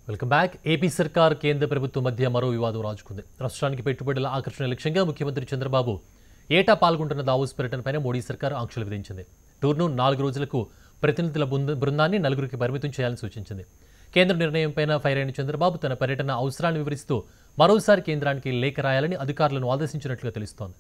Welcome back. AP సర్కార్ కేంద్ర ప్రభుత్వం మధ్య మరో వివాదం రాజుకుంది. రాష్ట్రానికి పెట్టుబడుల ఆకర్షణ లక్ష్యంగా ముఖ్యమంత్రి చంద్రబాబు ఏటా పాల్గొంటున్న దావోస్ పర్యటనపై మోడీ సర్కార్ ఆంక్షలు విధించింది. టూర్ను 4 రోజులకు ప్రతినిధుల బృందాన్ని 4కి పరిమితం చేయాలని సూచించింది. కేంద్ర నిర్ణయంపై ఫైర్ అయిన చంద్రబాబు తన పర్యటన అవసరాన్ని వివరిస్తూ మరోసారి కేంద్రానికి లేఖ రాయాలని అధికారులను ఆదేశించినట్లుగా తెలుస్తోంది.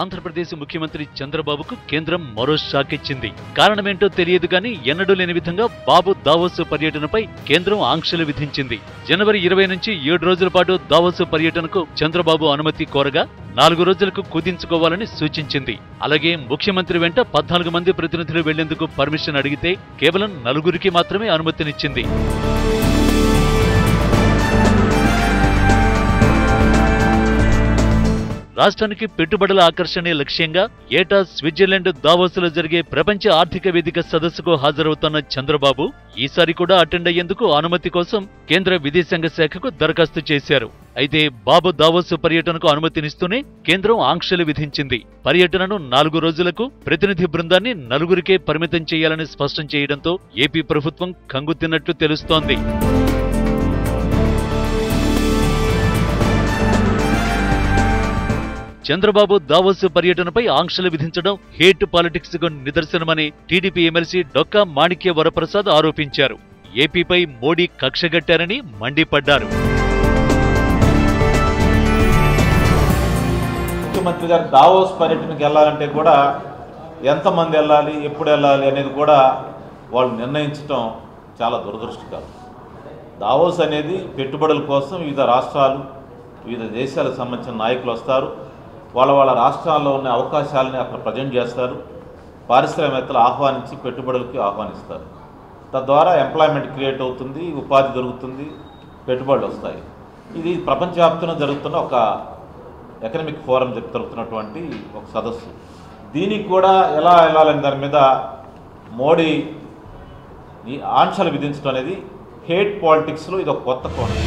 ఆంధ్రప్రదేశ్ ముఖ్యమంత్రి చంద్రబాబుకు కేంద్రం మరో షాక్ ఇచ్చింది. కారణమేంటో తెలియదు కానీ ఎన్నడూ లేని విధంగా బాబు దావోస్ పర్యటనపై కేంద్రం ఆంక్షలు విధించింది. జనవరి 20 నుంచి 7 రోజుల పాటు దావోస్ పర్యటనకు చంద్రబాబు అనుమతి కోరగా 4 రోజులకు కుదించుకోవాలని సూచించింది. అలాగే ముఖ్యమంత్రి వెంట 14 మంది ప్రతినిధులు వెళ్లేందుకు పర్మిషన్ అడిగితే కేవలం 4కి మాత్రమే అనుమతినిచ్చింది. రాష్ట్రానికి పెట్టుబడుల ఆకర్షణే లక్ష్యంగా ఏటా స్విట్జర్లాండ్ దావోస్లో జరిగే ప్రపంచ ఆర్థిక వేదిక సదస్సుకు హాజరవుతున్న చంద్రబాబు ఈసారి కూడా అటెండ్ అయ్యేందుకు అనుమతి కోసం కేంద్ర విదేశాంగ శాఖకు దరఖాస్తు చేశారు. అయితే బాబు దావోస్ పర్యటనకు అనుమతినిస్తూనే కేంద్రం ఆంక్షలు విధించింది. పర్యటనను 4 రోజులకు ప్రతినిధి బృందాన్ని 4కే పరిమితం చేయాలని స్పష్టం చేయడంతో ఏపీ ప్రభుత్వం కంగుతిన్నట్లు తెలుస్తోంది. చంద్రబాబు దావోస్ పర్యటనపై ఆంక్షలు విధించడం హేట్ పాలిటిక్స్ కు నిదర్శనమని టీడీపీ ఎమ్మెల్సీ డొక్కా మాణిక్య వరప్రసాద్ ఆరోపించారు. ఏపీపై మోడీ కక్షగట్టారని మండిపడ్డారు. ముఖ్యమంత్రి గారు దావోస్ పర్యటనకి వెళ్ళాలంటే కూడా ఎంతమంది వెళ్ళాలి, ఎప్పుడు వెళ్ళాలి అనేది కూడా వాళ్ళు నిర్ణయించడం చాలా దురదృష్టకరం. దావోస్ అనేది పెట్టుబడుల కోసం వివిధ రాష్ట్రాలు, వివిధ దేశాలకు సంబంధించిన నాయకులు వస్తారు. వాళ్ళ రాష్ట్రాల్లో ఉన్న అవకాశాలని అక్కడ ప్రజెంట్ చేస్తారు. పారిశ్రామికవేత్తలు ఆహ్వానించి పెట్టుబడులకి ఆహ్వానిస్తారు. తద్వారా ఎంప్లాయ్మెంట్ క్రియేట్ అవుతుంది, ఉపాధి దొరుకుతుంది, పెట్టుబడులు వస్తాయి. ఇది ప్రపంచవ్యాప్తంగా జరుగుతున్న ఒక ఎకనామిక్ ఫోరం జరుగుతున్నటువంటి ఒక సదస్సు. దీనికి కూడా ఎలా వెళ్ళాలని దాని మీద మోడీ ఈ ఆంక్షలు విధించడం అనేది హేట్ పాలిటిక్స్లో ఇది ఒక కొత్త కోణం.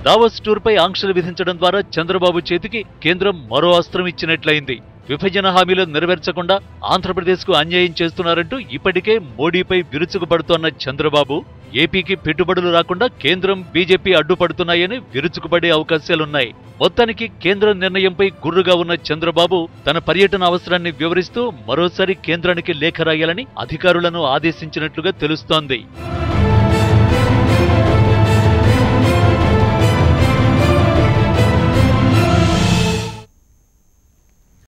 దావోస్ టూర్పై ఆంక్షలు విధించడం ద్వారా చంద్రబాబు చేతికి కేంద్రం మరో అస్త్రం ఇచ్చినట్లయింది. విభజన హామీలు నెరవేర్చకుండా ఆంధ్రప్రదేశ్కు అన్యాయం చేస్తున్నారంటూ ఇప్పటికే మోడీపై విరుచుకుపడుతోన్న చంద్రబాబు ఏపీకి పెట్టుబడులు రాకుండా కేంద్రం, బీజేపీ అడ్డుపడుతున్నాయని విరుచుకుపడే అవకాశాలున్నాయి. మొత్తానికి కేంద్ర నిర్ణయంపై గుర్రుగా ఉన్న చంద్రబాబు తన పర్యటన అవసరాన్ని వివరిస్తూ మరోసారి కేంద్రానికి లేఖ రాయాలని అధికారులను ఆదేశించినట్లుగా తెలుస్తోంది.